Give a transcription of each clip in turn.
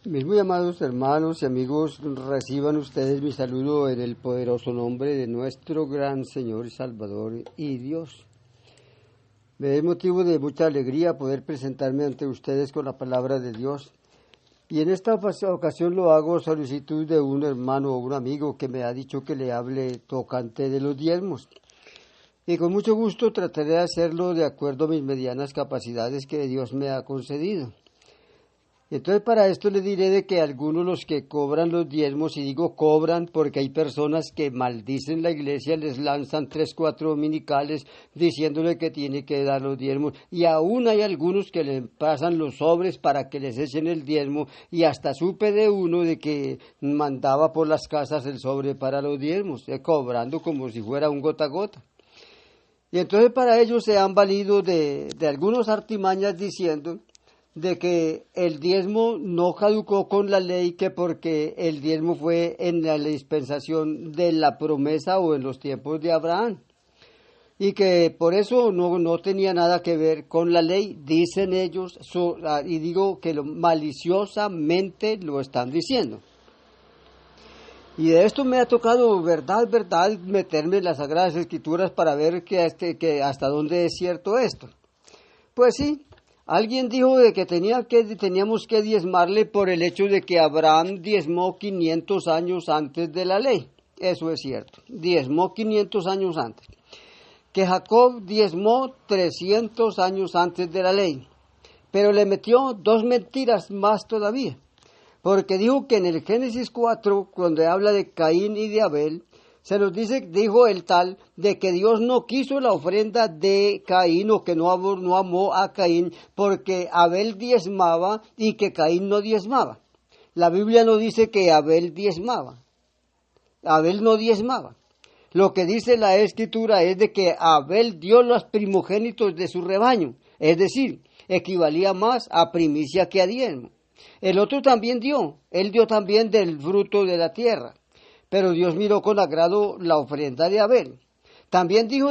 Mis muy amados hermanos y amigos, reciban ustedes mi saludo en el poderoso nombre de nuestro gran Señor y Salvador y Dios. Me es motivo de mucha alegría poder presentarme ante ustedes con la palabra de Dios. Y en esta ocasión lo hago a solicitud de un hermano o un amigo que me ha dicho que le hable tocante de los diezmos. Y con mucho gusto trataré de hacerlo de acuerdo a mis medianas capacidades que Dios me ha concedido. Entonces para esto le diré de que algunos los que cobran los diezmos, y digo cobran porque hay personas que maldicen la iglesia, les lanzan 3, 4 dominicales diciéndole que tiene que dar los diezmos, y aún hay algunos que le pasan los sobres para que les echen el diezmo, y hasta supe de uno de que mandaba por las casas el sobre para los diezmos, cobrando como si fuera un gota a gota. Y entonces para ellos se han valido de algunos artimañas diciendo de que el diezmo no caducó con la ley, que porque el diezmo fue en la dispensación de la promesa o en los tiempos de Abraham, y que por eso no tenía nada que ver con la ley, dicen ellos, y digo que maliciosamente lo están diciendo. Y de esto me ha tocado, verdad, meterme en las Sagradas Escrituras para ver que hasta dónde es cierto esto. Pues sí. Alguien dijo de que teníamos que diezmarle por el hecho de que Abraham diezmó 500 años antes de la ley. Eso es cierto, diezmó 500 años antes. Que Jacob diezmó 300 años antes de la ley. Pero le metió 2 mentiras más todavía. Porque dijo que en el Génesis 4, cuando habla de Caín y de Abel, se nos dijo el tal, de que Dios no quiso la ofrenda de Caín, o que no amó a Caín, porque Abel diezmaba y que Caín no diezmaba. La Biblia no dice que Abel diezmaba. Abel no diezmaba. Lo que dice la Escritura es de que Abel dio los primogénitos de su rebaño, es decir, equivalía más a primicia que a diezmo. El otro también él dio también del fruto de la tierra. Pero Dios miró con agrado la ofrenda de Abel. También dijo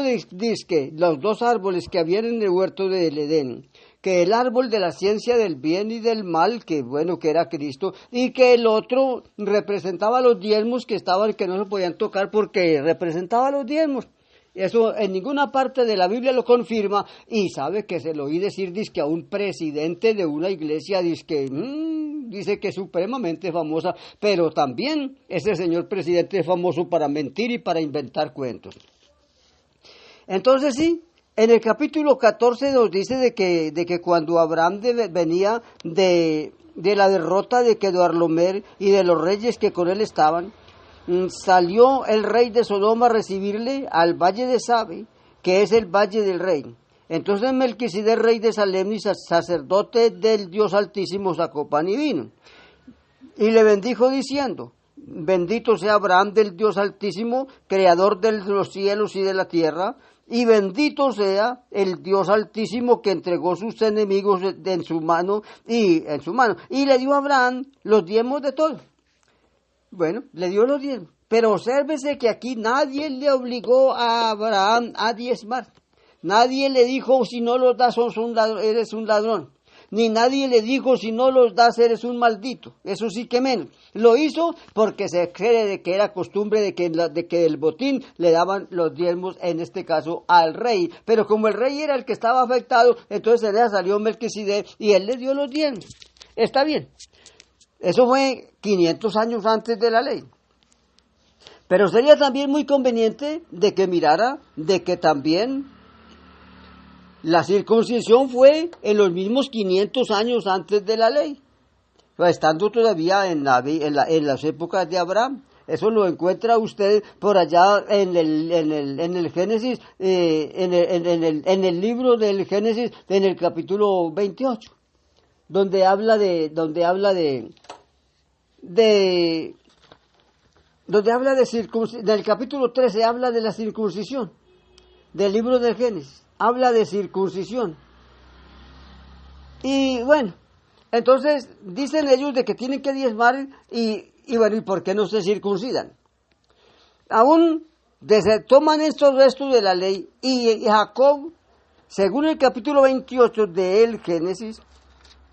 que los 2 árboles que habían en el huerto del Edén, que el árbol de la ciencia del bien y del mal, que era Cristo, y que el otro representaba los diezmos que no se podían tocar porque representaba los diezmos. Eso en ninguna parte de la Biblia lo confirma, y sabe que se lo oí decir a un presidente de una iglesia, dice que es supremamente famosa, pero también ese señor presidente es famoso para mentir y para inventar cuentos. Entonces sí, en el capítulo 14 nos dice de que cuando Abraham venía de la derrota de Kedorlaomer y de los reyes que con él estaban, salió el rey de Sodoma a recibirle al valle de Sabe, que es el valle del rey. Entonces Melquisedec, rey de Salem y sacerdote del Dios Altísimo, sacó pan y vino. Y le bendijo diciendo: bendito sea Abraham del Dios Altísimo, creador de los cielos y de la tierra, y bendito sea el Dios Altísimo que entregó sus enemigos en su mano. Y le dio a Abraham los diezmos de todo. Bueno, le dio los diezmos. Pero obsérvese que aquí nadie le obligó a Abraham a diezmar. Nadie le dijo, si no los das eres un ladrón. Ni nadie le dijo, si no los das eres un maldito. Eso sí que menos. Lo hizo porque se cree de que era costumbre de que el botín le daban los diezmos, en este caso al rey. Pero como el rey era el que estaba afectado, entonces le salió Melquisedec y él le dio los diezmos. Está bien. Eso fue 500 años antes de la ley. Pero sería también muy conveniente de que mirara de que también la circuncisión fue en los mismos 500 años antes de la ley, estando todavía en las épocas de Abraham. Eso lo encuentra usted por allá en el Génesis, en el libro del Génesis, en el capítulo 28. Donde habla de circuncisión. Del capítulo 13 habla de la circuncisión, del libro del Génesis, habla de circuncisión. Y bueno, entonces dicen ellos de que tienen que diezmar, y bueno, ¿y por qué no se circuncidan? Aún toman estos restos de la ley, y Jacob, según el capítulo 28 del Génesis,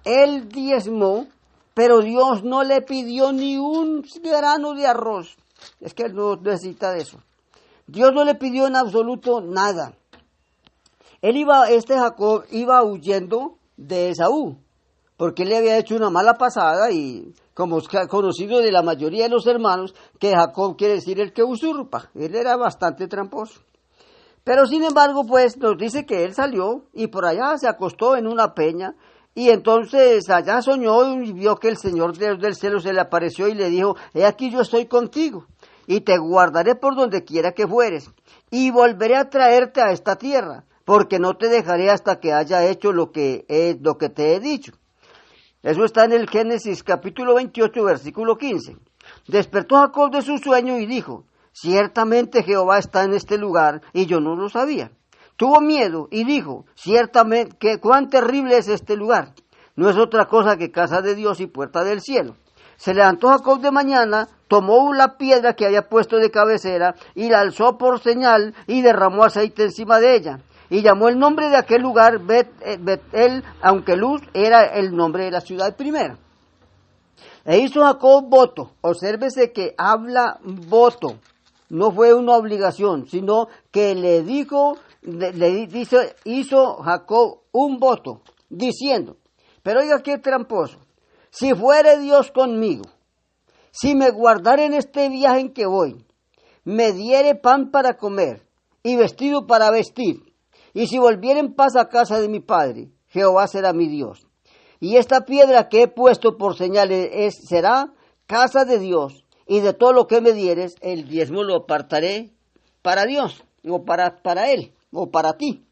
él diezmó pero Dios no le pidió ni un grano de arroz. Es que él no necesita de eso. Dios no le pidió en absoluto nada. Jacob iba huyendo de Esaú, porque él le había hecho una mala pasada y como es conocido de la mayoría de los hermanos, que Jacob quiere decir el que usurpa. Él era bastante tramposo. Pero sin embargo, pues nos dice que él salió y por allá se acostó en una peña y entonces allá soñó y vio que el Señor Dios del cielo se le apareció y le dijo, he aquí yo estoy contigo y te guardaré por donde quiera que fueres y volveré a traerte a esta tierra, porque no te dejaré hasta que haya hecho lo que te he dicho. Eso está en el Génesis capítulo 28, versículo 15. Despertó Jacob de su sueño y dijo, ciertamente Jehová está en este lugar y yo no lo sabía. Tuvo miedo y dijo, ciertamente, cuán terrible es este lugar. No es otra cosa que casa de Dios y puerta del cielo. Se levantó Jacob de mañana, tomó la piedra que había puesto de cabecera y la alzó por señal y derramó aceite encima de ella. Y llamó el nombre de aquel lugar Bet-El, aunque Luz era el nombre de la ciudad primera. E hizo Jacob voto. Obsérvese que habla voto. No fue una obligación, sino que hizo Jacob un voto, diciendo, pero oiga qué tramposo, si fuere Dios conmigo, si me guardare en este viaje en que voy, me diere pan para comer y vestido para vestir, y si volviere en paz a casa de mi padre, Jehová será mi Dios. Y esta piedra que he puesto por señal será casa de Dios, y de todo lo que me dieres, el diezmo lo apartaré para Dios, o para Él, o para ti.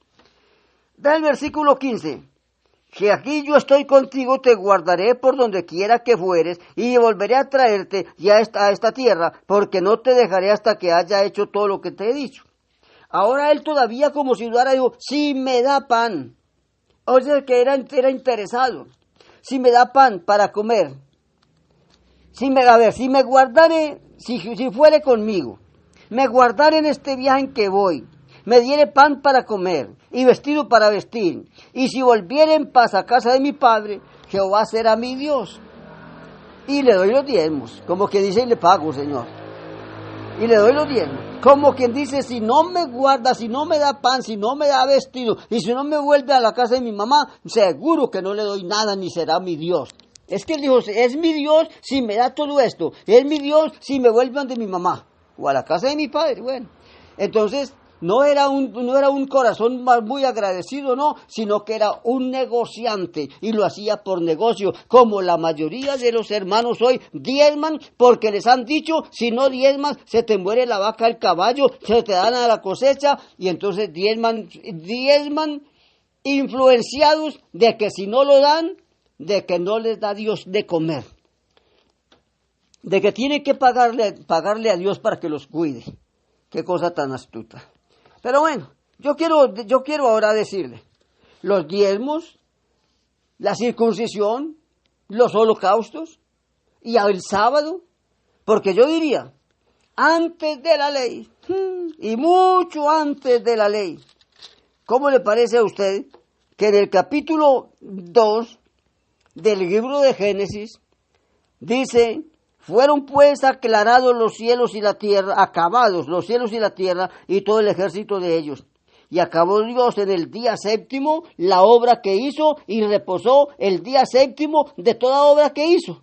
Da el versículo 15. Que aquí yo estoy contigo, te guardaré por donde quiera que fueres, y volveré a traerte ya a esta tierra, porque no te dejaré hasta que haya hecho todo lo que te he dicho. Ahora él todavía como si dudara, dijo, si me da pan. O sea que era interesado. Si me da pan para comer. Si me guardare, si fuere conmigo, me guardare en este viaje en que voy, me diere pan para comer y vestido para vestir, y si volviere en paz a casa de mi padre, Jehová será mi Dios. Y le doy los diezmos, como que dice, y le pago, Señor. Y le doy los diezmos, como quien dice, si no me guarda, si no me da pan, si no me da vestido, y si no me vuelve a la casa de mi mamá, seguro que no le doy nada, ni será mi Dios. Es que él dijo, es mi Dios si me da todo esto, es mi Dios si me vuelve ante mi mamá, o a la casa de mi padre, bueno. Entonces, no era un corazón muy agradecido, no, sino que era un negociante, y lo hacía por negocio, como la mayoría de los hermanos hoy diezman, porque les han dicho, si no diezman, se te muere la vaca, el caballo, se te dan a la cosecha, y entonces diezman influenciados de que si no lo dan, de que no les da Dios de comer, de que tiene que pagarle a Dios para que los cuide. Qué cosa tan astuta. Pero bueno, yo quiero ahora decirle, los diezmos, la circuncisión, los holocaustos y el sábado, porque yo diría, antes de la ley, y mucho antes de la ley, ¿cómo le parece a usted que en el capítulo 2 del libro de Génesis dice, fueron pues aclarados los cielos y la tierra, acabados los cielos y la tierra y todo el ejército de ellos. Y acabó Dios en el día séptimo la obra que hizo y reposó el día séptimo de toda obra que hizo.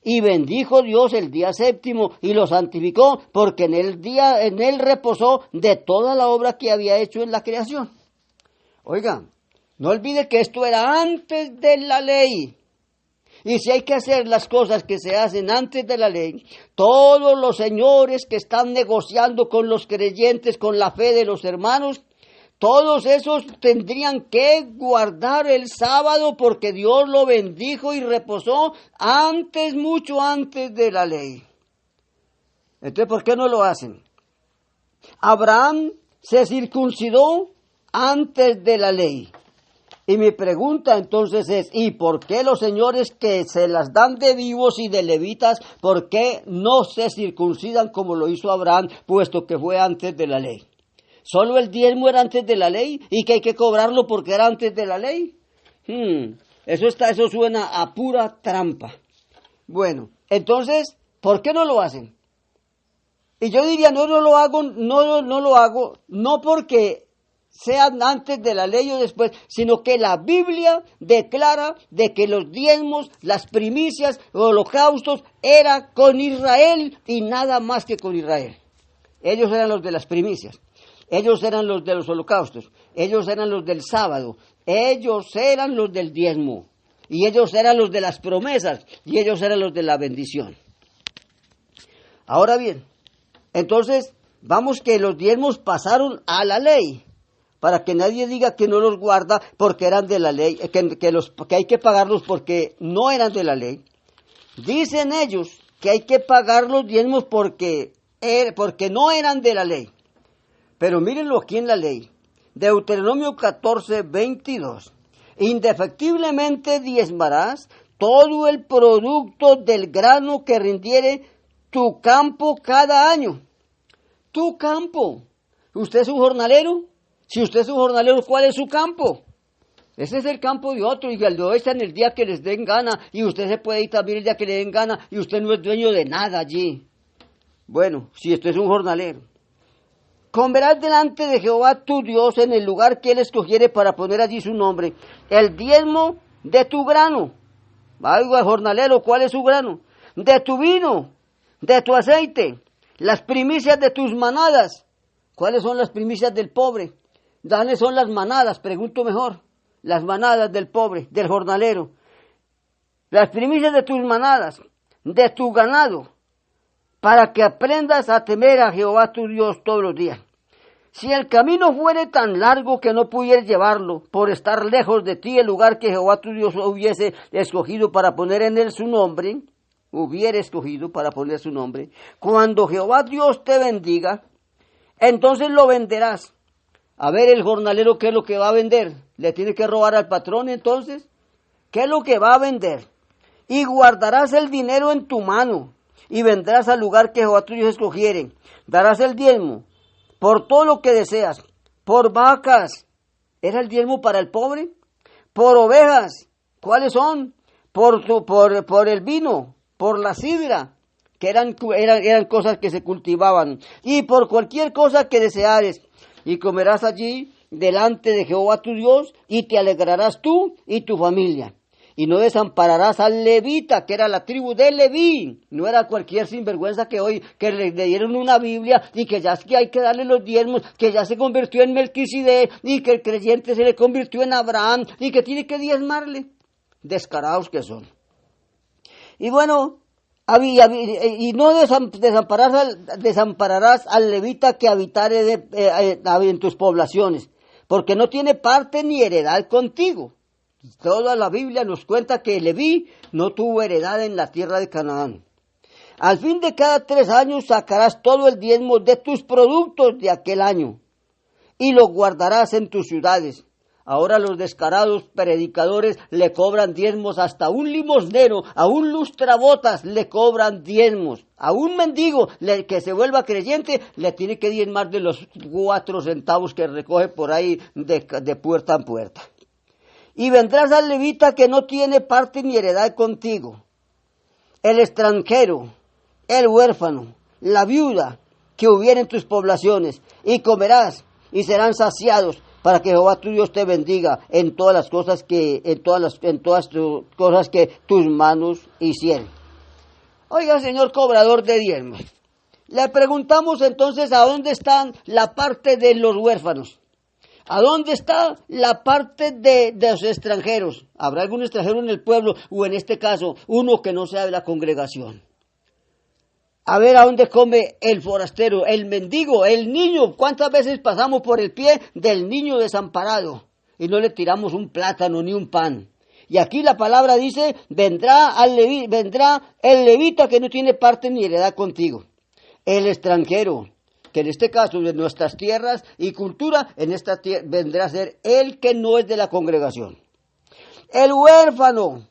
Y bendijo Dios el día séptimo y lo santificó porque en él reposó de toda la obra que había hecho en la creación. Oiga, no olvide que esto era antes de la ley. Y si hay que hacer las cosas que se hacen antes de la ley, todos los señores que están negociando con los creyentes, con la fe de los hermanos, todos esos tendrían que guardar el sábado porque Dios lo bendijo y reposó mucho antes de la ley. Entonces, ¿por qué no lo hacen? Abraham se circuncidó antes de la ley. Y mi pregunta entonces es, ¿y por qué los señores que se las dan de vivos y de levitas, por qué no se circuncidan como lo hizo Abraham, puesto que fue antes de la ley? ¿Solo el diezmo era antes de la ley y que hay que cobrarlo porque era antes de la ley? Eso suena a pura trampa. Bueno, entonces, ¿por qué no lo hacen? Y yo diría, no lo hago, no lo hago, no porque sean antes de la ley o después, sino que la Biblia declara de que los diezmos, las primicias, los holocaustos, era con Israel y nada más que con Israel. Ellos eran los de las primicias, ellos eran los de los holocaustos, ellos eran los del sábado, ellos eran los del diezmo, y ellos eran los de las promesas, y ellos eran los de la bendición. Ahora bien, entonces, vamos que los diezmos pasaron a la ley, para que nadie diga que no los guarda porque eran de la ley, que hay que pagarlos porque no eran de la ley. Dicen ellos que hay que pagar los diezmos porque no eran de la ley. Pero mírenlo aquí en la ley, Deuteronomio 14, 22. Indefectiblemente diezmarás todo el producto del grano que rindiere tu campo cada año. Tu campo. ¿Usted es un jornalero? Si usted es un jornalero, ¿cuál es su campo? Ese es el campo de otro, y el de hoy está en el día que les den gana, y usted se puede ir también el día que le den gana, y usted no es dueño de nada allí. Bueno, si usted es un jornalero. Comerás delante de Jehová tu Dios en el lugar que él escogiere para poner allí su nombre, el diezmo de tu grano. Vaya jornalero, ¿cuál es su grano? De tu vino, de tu aceite, las primicias de tus manadas. ¿Cuáles son las primicias del pobre? ¿Dónde son las manadas? Pregunto mejor. Las manadas del pobre, del jornalero. Las primicias de tus manadas, de tu ganado, para que aprendas a temer a Jehová tu Dios todos los días. Si el camino fuere tan largo que no pudieras llevarlo, por estar lejos de ti el lugar que Jehová tu Dios hubiese escogido para poner en él su nombre, cuando Jehová Dios te bendiga, entonces lo venderás. A ver, el jornalero, ¿qué es lo que va a vender? ¿Le tiene que robar al patrón entonces? ¿Qué es lo que va a vender? Y guardarás el dinero en tu mano, y vendrás al lugar que Jehová tu Dios escogiere. Darás el diezmo por todo lo que deseas, por vacas. ¿Era el diezmo para el pobre? Por ovejas. ¿Cuáles son? Por el vino, por la sidra, que eran cosas que se cultivaban, y por cualquier cosa que deseares, y comerás allí delante de Jehová tu Dios, y te alegrarás tú y tu familia. Y no desampararás al levita, que era la tribu de Leví. No era cualquier sinvergüenza que hoy, que le dieron una Biblia, y que ya es que hay que darle los diezmos, que ya se convirtió en Melquisedec, y que el creyente se le convirtió en Abraham, y que tiene que diezmarle. Descarados que son. Y bueno, y no desampararás al levita que habitare en tus poblaciones, porque no tiene parte ni heredad contigo. Toda la Biblia nos cuenta que Leví no tuvo heredad en la tierra de Canaán. Al fin de cada 3 años sacarás todo el diezmo de tus productos de aquel año, y lo guardarás en tus ciudades. Ahora los descarados predicadores le cobran diezmos hasta un limosnero, a un lustrabotas le cobran diezmos, a un mendigo que se vuelva creyente le tiene que diezmar de los 4 centavos que recoge por ahí de puerta en puerta. Y vendrás al levita que no tiene parte ni heredad contigo, el extranjero, el huérfano, la viuda que hubiera en tus poblaciones, y comerás y serán saciados, para que Jehová tu Dios te bendiga en todas las cosas que tus manos hicieren. Oiga, señor cobrador de diezmos, le preguntamos entonces a dónde está la parte de los huérfanos, a dónde está la parte de los extranjeros. ¿Habrá algún extranjero en el pueblo, o en este caso uno que no sea de la congregación? A ver a dónde come el forastero, el mendigo, el niño. ¿Cuántas veces pasamos por el pie del niño desamparado y no le tiramos un plátano ni un pan? Y aquí la palabra dice, vendrá el levita que no tiene parte ni heredad contigo. El extranjero, que en este caso de nuestras tierras y cultura, en esta tierra vendrá a ser el que no es de la congregación. El huérfano,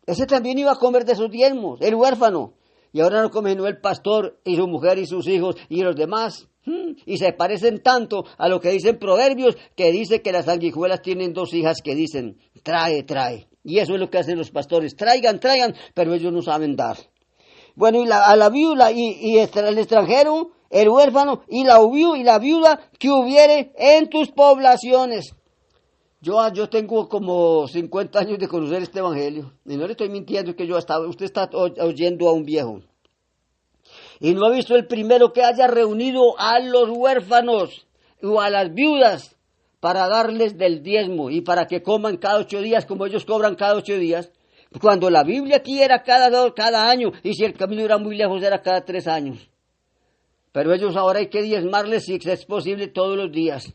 ese también iba a comer de sus diezmos, el huérfano. Y ahora no come sino el pastor y su mujer y sus hijos y los demás. Y se parecen tanto a lo que dicen Proverbios, que dice que las sanguijuelas tienen 2 hijas que dicen, trae, trae. Y eso es lo que hacen los pastores, traigan, pero ellos no saben dar. Bueno, y a la viuda y el extranjero, el huérfano y la viuda que hubiere en tus poblaciones. Yo tengo como 50 años de conocer este evangelio, y no le estoy mintiendo que usted está oyendo a un viejo. Y no ha visto el primero que haya reunido a los huérfanos o a las viudas para darles del diezmo y para que coman cada 8 días como ellos cobran cada 8 días. Cuando la Biblia aquí era cada año, y si el camino era muy lejos era cada 3 años. Pero ellos ahora hay que diezmarles si es posible todos los días.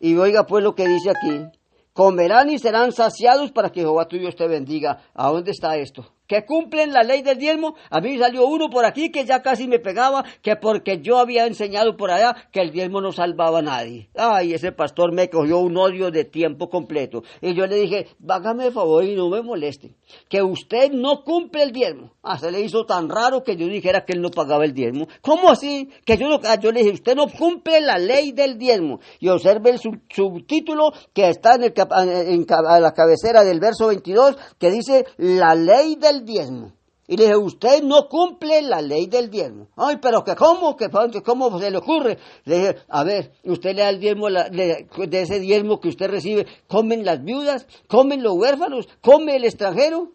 Y oiga pues lo que dice aquí. Comerán y serán saciados para que Jehová tu Dios te bendiga. ¿A dónde está esto? Que cumplen la ley del diezmo. A mí salió uno por aquí que ya casi me pegaba, que porque yo había enseñado por allá que el diezmo no salvaba a nadie. Ay, ese pastor me cogió un odio de tiempo completo. Y yo le dije, hágame el favor y no me moleste, que usted no cumple el diezmo. Se le hizo tan raro que yo dijera que él no pagaba el diezmo. ¿Cómo así? Que yo le dije, usted no cumple la ley del diezmo. Y observe el subtítulo que está a la cabecera del verso 22, que dice, la ley del diezmo. Y le dije, usted no cumple la ley del diezmo. Ay, pero que ¿cómo se le ocurre? Le dije, a ver, usted le da el diezmo, de ese diezmo que usted recibe, ¿comen las viudas? ¿Comen los huérfanos? ¿Come el extranjero?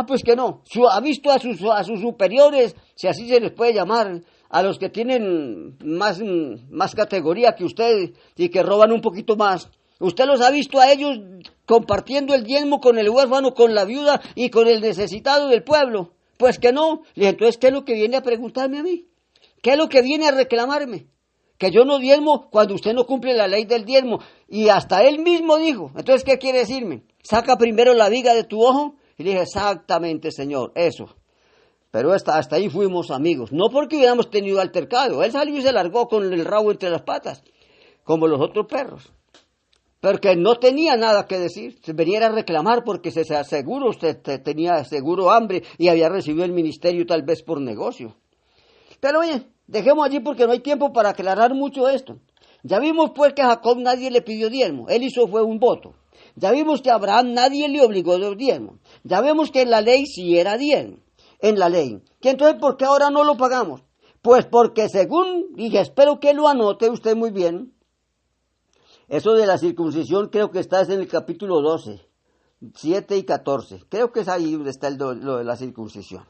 Pues que no. ¿Ha visto a sus superiores, si así se les puede llamar, a los que tienen más categoría que usted y que roban un poquito más? ¿Usted los ha visto a ellos compartiendo el diezmo con el huérfano, con la viuda y con el necesitado del pueblo? Pues que no. Le dije, entonces, ¿qué es lo que viene a preguntarme a mí? ¿Qué es lo que viene a reclamarme? Que yo no diezmo cuando usted no cumple la ley del diezmo. Y hasta él mismo dijo, entonces, ¿qué quiere decirme? Saca primero la viga de tu ojo. Y le dije, exactamente, Señor, eso. Pero hasta ahí fuimos amigos. No porque hubiéramos tenido altercado. Él salió y se largó con el rabo entre las patas, como los otros perros. Porque no tenía nada que decir, se venía a reclamar porque usted tenía seguro hambre y había recibido el ministerio tal vez por negocio. Pero oye, dejemos allí porque no hay tiempo para aclarar mucho esto. Ya vimos pues que a Jacob nadie le pidió diezmo, él fue un voto. Ya vimos que a Abraham nadie le obligó de diezmo. Ya vemos que en la ley sí era diezmo, en la ley. ¿Que entonces por qué ahora no lo pagamos? Pues porque según, y espero que lo anote usted muy bien, eso de la circuncisión creo que está en el capítulo 12, 7 y 14. Creo que es ahí donde está lo de la circuncisión.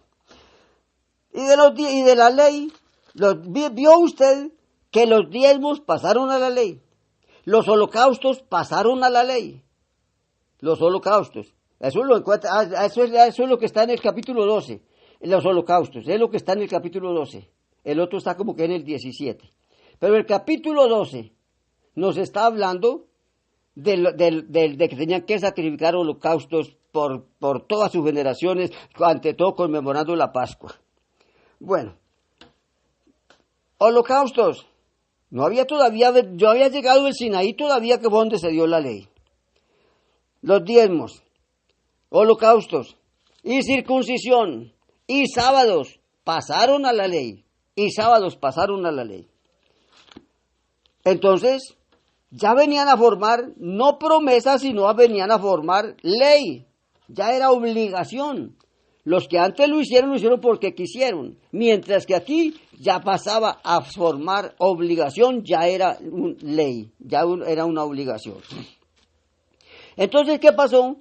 Y de la ley, vio usted que los diezmos pasaron a la ley. Los holocaustos pasaron a la ley. Los holocaustos. Eso es lo que está en el capítulo 12. Los holocaustos. Es lo que está en el capítulo 12. El otro está como que en el 17. Pero el capítulo 12... nos está hablando de que tenían que sacrificar holocaustos por todas sus generaciones, ante todo conmemorando la Pascua. Bueno, holocaustos. No había llegado el Sinaí todavía, que fue donde se dio la ley. Los diezmos, holocaustos y circuncisión y sábados pasaron a la ley. Entonces, ya venían a formar, no promesas, sino venían a formar ley. Ya era obligación. Los que antes lo hicieron porque quisieron. Mientras que aquí ya pasaba a formar obligación, ya era ley, era una obligación. Entonces, ¿qué pasó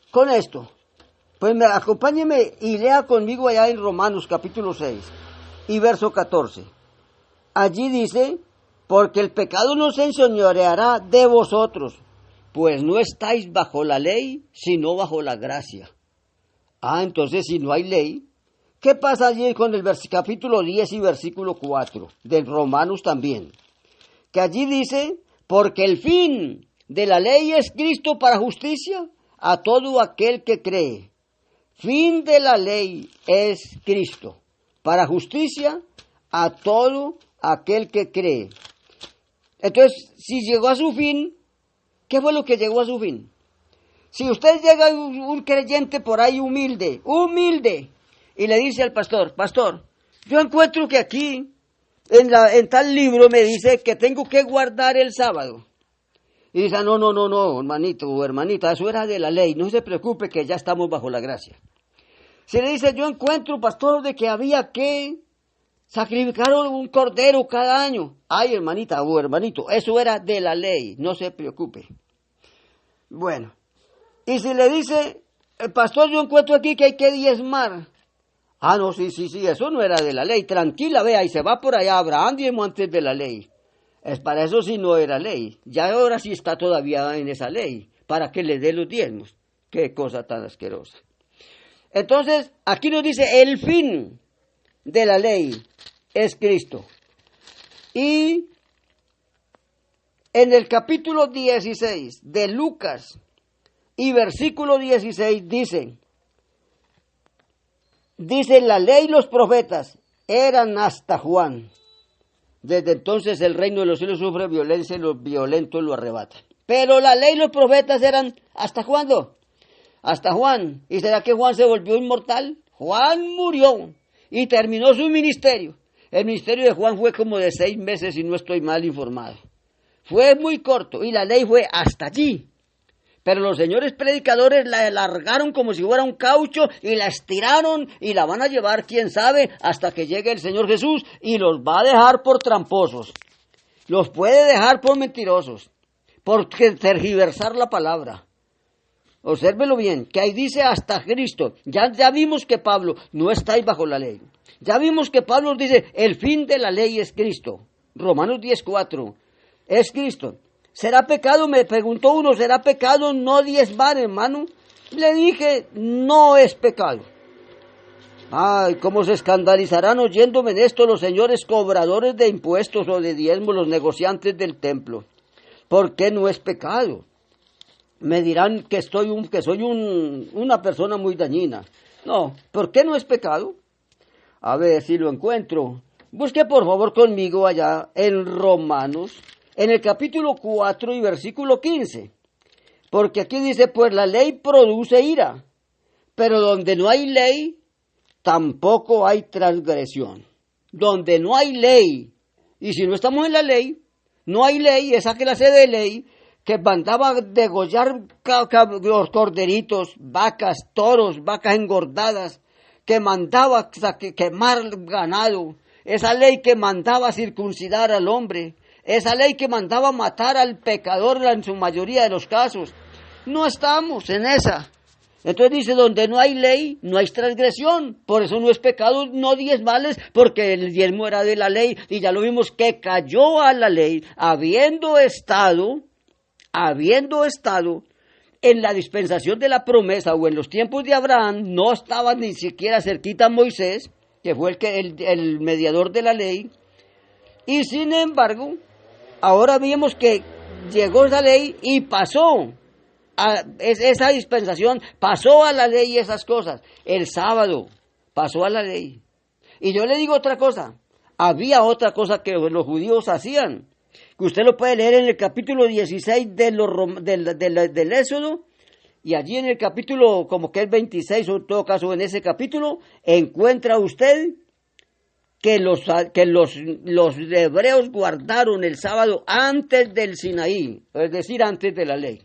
con esto? Pues acompáñeme y lea conmigo allá en Romanos capítulo 6 y verso 14. Allí dice, porque el pecado no se enseñoreará de vosotros, pues no estáis bajo la ley, sino bajo la gracia. Entonces si no hay ley, ¿qué pasa allí con el capítulo 10 y versículo 4 de Romanos también? Que allí dice, porque el fin de la ley es Cristo para justicia a todo aquel que cree. Fin de la ley es Cristo para justicia a todo aquel que cree. Entonces, si llegó a su fin, ¿qué fue lo que llegó a su fin? Si usted llega un creyente por ahí humilde, y le dice al pastor, yo encuentro que aquí, en tal libro me dice que tengo que guardar el sábado. Y dice, no, no, no, no, hermanito o hermanita, eso era de la ley, no se preocupe que ya estamos bajo la gracia. Si le dice, yo encuentro, pastor, de que había que sacrificar un cordero cada año. Ay, hermanita o hermanito, eso era de la ley, no se preocupe. Bueno, y si le dice, el pastor, yo encuentro aquí que hay que diezmar. Ah, no, sí, eso no era de la ley. Tranquila, vea, y se va por allá, Abraham diezmó antes de la ley. Es para eso sí no era ley. Ya ahora sí está todavía en esa ley, para que le dé los diezmos. Qué cosa tan asquerosa. Entonces, aquí nos dice, el fin de la ley es Cristo. Y en el capítulo 16 de Lucas y versículo 16 dice, la ley y los profetas eran hasta Juan. Desde entonces el reino de los cielos sufre violencia y los violentos lo arrebatan. Pero la ley y los profetas eran ¿hasta cuándo? Hasta Juan. ¿Y será que Juan se volvió inmortal? Juan murió y terminó su ministerio. El ministerio de Juan fue como de 6 meses, si no estoy mal informado. Fue muy corto y la ley fue hasta allí. Pero los señores predicadores la alargaron como si fuera un caucho y la estiraron y la van a llevar, quién sabe, hasta que llegue el Señor Jesús y los va a dejar por tramposos. Los puede dejar por mentirosos, por tergiversar la palabra. Obsérvelo bien, que ahí dice hasta Cristo. Ya vimos que Pablo no está ahí bajo la ley. Ya vimos que Pablo dice, el fin de la ley es Cristo. Romanos 10:4, es Cristo. ¿Será pecado? Me preguntó uno, ¿será pecado no diezmar, hermano? Le dije, no es pecado. Ay, cómo se escandalizarán oyéndome en esto los señores cobradores de impuestos o de diezmos, los negociantes del templo. ¿Por qué no es pecado? Me dirán que soy una persona muy dañina. No, ¿por qué no es pecado? A ver si lo encuentro. Busque por favor conmigo allá en Romanos, en el capítulo 4 y versículo 15. Porque aquí dice, pues la ley produce ira, pero donde no hay ley, tampoco hay transgresión. Donde no hay ley, y si no estamos en la ley, no hay ley, esa clase de ley que mandaba degollar los corderitos, vacas, toros, vacas engordadas, que mandaba quemar ganado, esa ley que mandaba circuncidar al hombre, esa ley que mandaba matar al pecador en su mayoría de los casos. No estamos en esa. Entonces dice, donde no hay ley, no hay transgresión. Por eso no es pecado no diezmales, porque el diezmo era de la ley. Y ya lo vimos que cayó a la ley, habiendo estado en la dispensación de la promesa o en los tiempos de Abraham, no estaba ni siquiera cerquita a Moisés, que fue el mediador de la ley. Y sin embargo, ahora vimos que llegó esa ley y pasó. Esa dispensación pasó a la ley y esas cosas. El sábado pasó a la ley. Y yo le digo otra cosa. Había otra cosa que los judíos hacían, que usted lo puede leer en el capítulo 16 del Éxodo, y allí en el capítulo, como que es 26, o en todo caso en ese capítulo, encuentra usted que los hebreos guardaron el sábado antes del Sinaí, es decir, antes de la ley.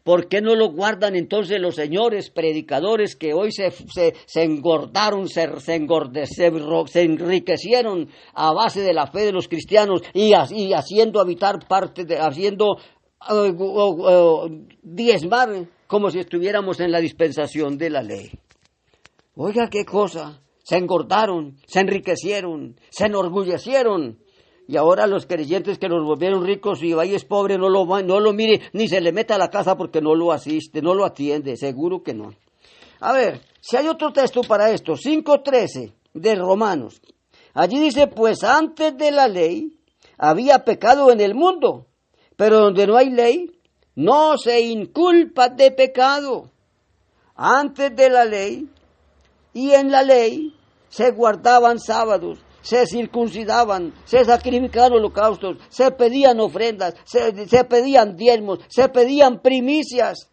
¿Por qué no lo guardan entonces los señores predicadores que hoy se engordaron, se enriquecieron a base de la fe de los cristianos y haciendo habitar haciendo diezmar como si estuviéramos en la dispensación de la ley? Oiga, qué cosa. Se engordaron, se enriquecieron, se enorgullecieron. Y ahora los creyentes que los volvieron ricos y ahí es pobre, no lo mire, ni se le meta a la casa porque no lo asiste, no lo atiende, seguro que no. A ver, si hay otro texto para esto, 5:13 de Romanos. Allí dice, pues antes de la ley había pecado en el mundo, pero donde no hay ley, no se inculpa de pecado. Antes de la ley y en la ley se guardaban sábados, se circuncidaban, se sacrificaban holocaustos, se pedían ofrendas, se pedían diezmos, se pedían primicias,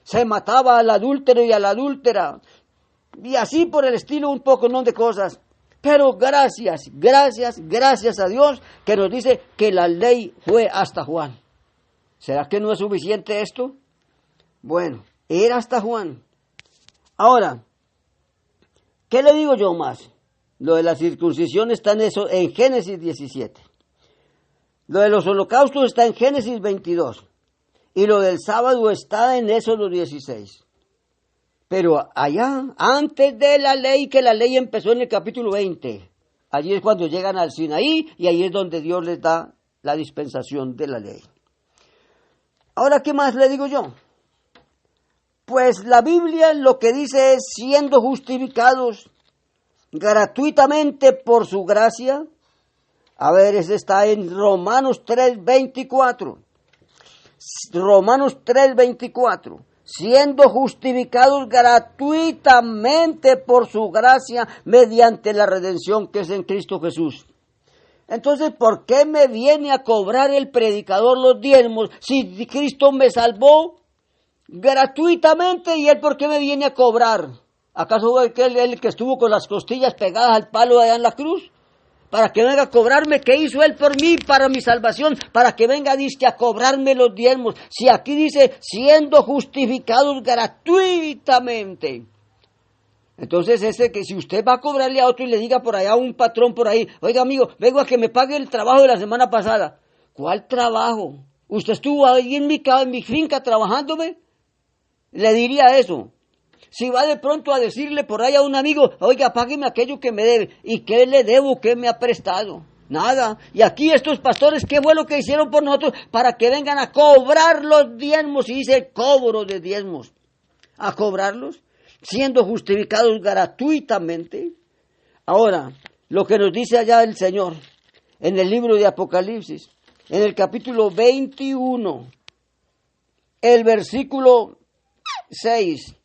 se mataba al adúltero y a la adúltera, y así por el estilo un poco ¿no? de cosas. Pero gracias a Dios que nos dice que la ley fue hasta Juan. ¿Será que no es suficiente esto? Bueno, era hasta Juan. Ahora, ¿qué le digo yo más? Lo de la circuncisión está en Génesis 17. Lo de los holocaustos está en Génesis 22. Y lo del sábado está en Éxodo 16. Pero allá, antes de la ley, que la ley empezó en el capítulo 20, allí es cuando llegan al Sinaí y ahí es donde Dios les da la dispensación de la ley. Ahora, ¿qué más le digo yo? Pues la Biblia lo que dice es, siendo justificados gratuitamente por su gracia. A ver, ese está en Romanos 3:24. Romanos 3:24. Siendo justificados gratuitamente por su gracia mediante la redención que es en Cristo Jesús. Entonces, ¿por qué me viene a cobrar el predicador los diezmos si Cristo me salvó gratuitamente? ¿Y él por qué me viene a cobrar? ¿Acaso fue el que estuvo con las costillas pegadas al palo allá en la cruz? Para que venga a cobrarme, ¿qué hizo él por mí, para mi salvación? Para que venga, dice, a cobrarme los diezmos. Si aquí dice, siendo justificados gratuitamente. Entonces, que si usted va a cobrarle a otro y le diga por allá a un patrón por ahí, oiga amigo, vengo a que me pague el trabajo de la semana pasada. ¿Cuál trabajo? ¿Usted estuvo ahí en mi finca trabajándome? Le diría eso. Si va de pronto a decirle por ahí a un amigo, oiga, págueme aquello que me debe. ¿Y qué le debo? ¿Qué me ha prestado? Nada. Y aquí estos pastores, ¿qué fue lo que hicieron por nosotros? Para que vengan a cobrar los diezmos. Y dice cobro de diezmos. A cobrarlos, siendo justificados gratuitamente. Ahora, lo que nos dice allá el Señor, en el libro de Apocalipsis, en el capítulo 21, el versículo 6,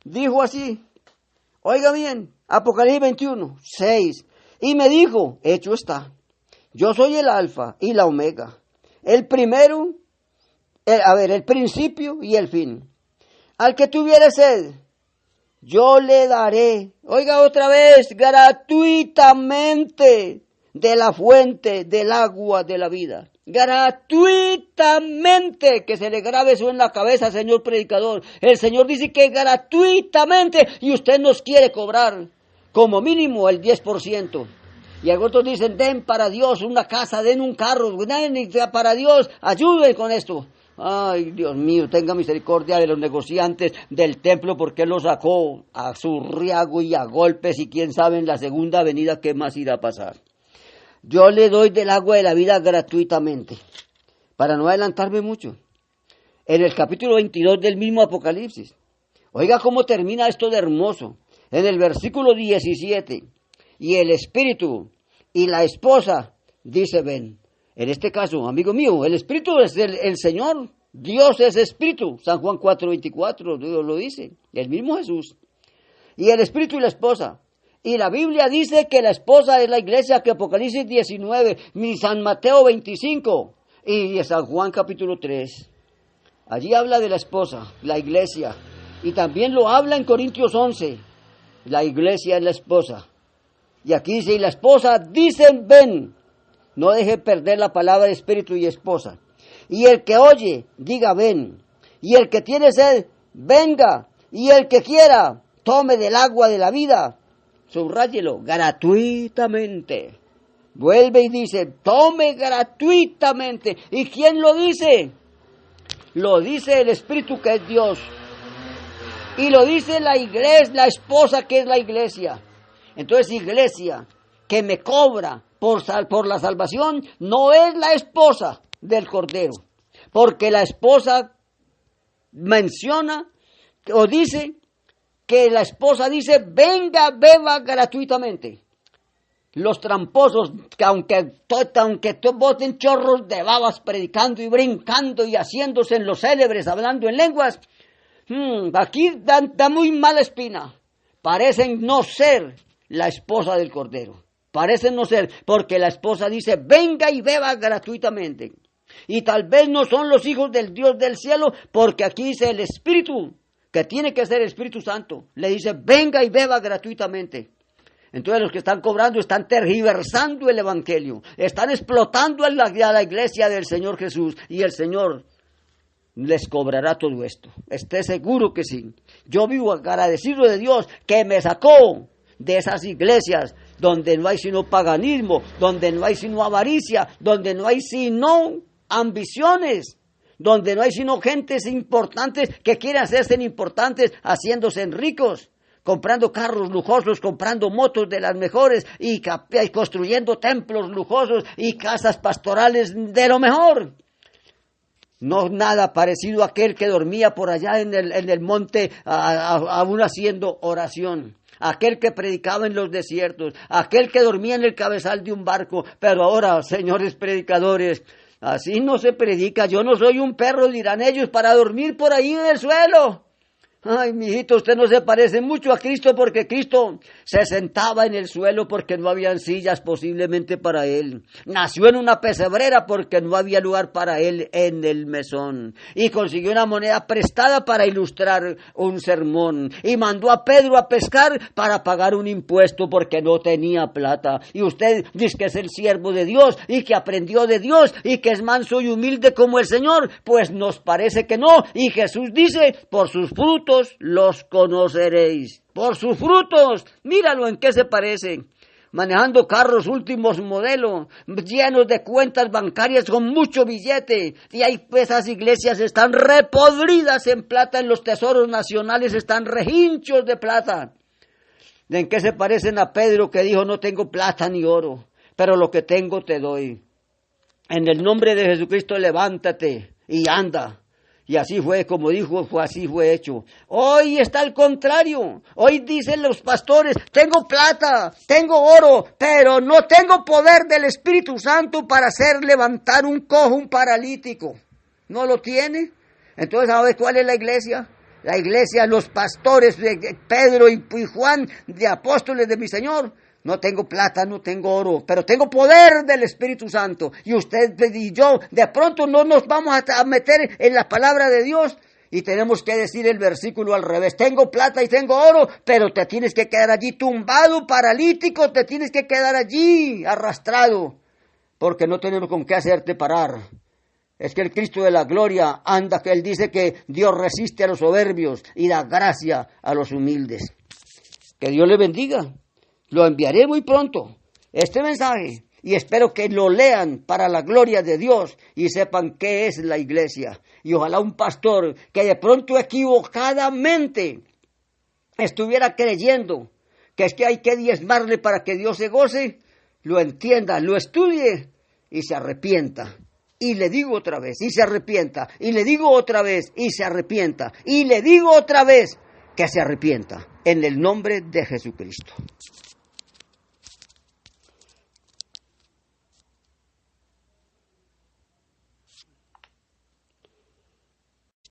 dijo así, oiga bien, Apocalipsis 21, 6, y me dijo, hecho está, yo soy el alfa y la omega, el primero, el principio y el fin. Al que tuviere sed, yo le daré, oiga otra vez, gratuitamente, de la fuente del agua de la vida. Gratuitamente, que se le grabe eso en la cabeza, señor predicador. El Señor dice que gratuitamente, y usted nos quiere cobrar como mínimo el 10%. Y algunos dicen, den para Dios una casa, den un carro, den para Dios, ayuden con esto. Ay, Dios mío, tenga misericordia de los negociantes del templo, porque Él los sacó a su riago y a golpes, y quién sabe en la segunda venida qué más irá a pasar. Yo le doy del agua de la vida gratuitamente, para no adelantarme mucho. En el capítulo 22 del mismo Apocalipsis, oiga cómo termina esto de hermoso. En el versículo 17, y el Espíritu y la esposa dice, ven. En este caso, amigo mío, el Espíritu es el Señor. Dios es Espíritu. San Juan 4:24 lo dice, el mismo Jesús. Y el Espíritu y la esposa. Y la Biblia dice que la esposa es la iglesia, que Apocalipsis 19, ni San Mateo 25 y San Juan capítulo 3. Allí habla de la esposa, la iglesia. Y también lo habla en Corintios 11. La iglesia es la esposa. Y aquí dice, y la esposa dicen, ven. No deje perder la palabra espíritu y esposa. Y el que oye, diga ven. Y el que tiene sed, venga. Y el que quiera, tome del agua de la vida. Subráyelo, gratuitamente. Vuelve y dice, tome gratuitamente. ¿Y quién lo dice? Lo dice el Espíritu, que es Dios. Y lo dice la iglesia, la esposa, que es la iglesia. Entonces, iglesia que me cobra por la salvación no es la esposa del Cordero. Porque la esposa menciona o dice que la esposa dice, venga, beba gratuitamente. Los tramposos, que aunque boten chorros de babas predicando y brincando y haciéndose en los célebres, hablando en lenguas, aquí da muy mala espina. Parecen no ser la esposa del Cordero. Parecen no ser, porque la esposa dice, venga y beba gratuitamente. Y tal vez no son los hijos del Dios del cielo, porque aquí dice el Espíritu, que tiene que ser el Espíritu Santo. Le dice, venga y beba gratuitamente. Entonces los que están cobrando están tergiversando el evangelio, están explotando a la iglesia del Señor Jesús, y el Señor les cobrará todo esto. Esté seguro que sí. Yo vivo agradecido de Dios que me sacó de esas iglesias donde no hay sino paganismo, donde no hay sino avaricia, donde no hay sino ambiciones, donde no hay sino gentes importantes que quieren hacerse importantes haciéndose ricos, comprando carros lujosos, comprando motos de las mejores y construyendo templos lujosos y casas pastorales de lo mejor. No nada parecido a aquel que dormía por allá en el monte aún haciendo oración. Aquel que predicaba en los desiertos, aquel que dormía en el cabezal de un barco. Pero ahora, señores predicadores, así no se predica. Yo no soy un perro, dirán ellos, para dormir por ahí en el suelo. Ay, mijito, usted no se parece mucho a Cristo, porque Cristo se sentaba en el suelo porque no habían sillas posiblemente para él. Nació en una pesebrera porque no había lugar para él en el mesón. Y consiguió una moneda prestada para ilustrar un sermón. Y mandó a Pedro a pescar para pagar un impuesto porque no tenía plata. Y usted dice que es el siervo de Dios y que aprendió de Dios y que es manso y humilde como el Señor. Pues nos parece que no. Y Jesús dice, por sus frutos los conoceréis. Por sus frutos, míralo en qué se parecen. Manejando carros últimos modelos, llenos de cuentas bancarias con mucho billete. Y ahí esas iglesias están repodridas en plata, en los tesoros nacionales están rehinchos de plata. ¿En qué se parecen a Pedro que dijo, no tengo plata ni oro, pero lo que tengo te doy? En el nombre de Jesucristo levántate y anda. Y así fue, como dijo, así fue hecho. Hoy está al contrario. Hoy dicen los pastores, tengo plata, tengo oro, pero no tengo poder del Espíritu Santo para hacer levantar un cojo, un paralítico. ¿No lo tiene? Entonces, ¿sabes cuál es la iglesia? La iglesia, los pastores de Pedro y Juan, de apóstoles de mi Señor. No tengo plata, no tengo oro, pero tengo poder del Espíritu Santo. Y usted y yo, de pronto no nos vamos a meter en la palabra de Dios y tenemos que decir el versículo al revés. Tengo plata y tengo oro, pero te tienes que quedar allí tumbado, paralítico, te tienes que quedar allí arrastrado, porque no tenemos con qué hacerte parar. Es que el Cristo de la gloria anda, que Él dice que Dios resiste a los soberbios y da gracia a los humildes. Que Dios le bendiga. Lo enviaré muy pronto, este mensaje, y espero que lo lean para la gloria de Dios y sepan qué es la iglesia. Y ojalá un pastor que de pronto equivocadamente estuviera creyendo que es que hay que diezmarle para que Dios se goce, lo entienda, lo estudie y se arrepienta. Y le digo otra vez, y se arrepienta. Y le digo otra vez, y se arrepienta. Y le digo otra vez, que se arrepienta. En el nombre de Jesucristo.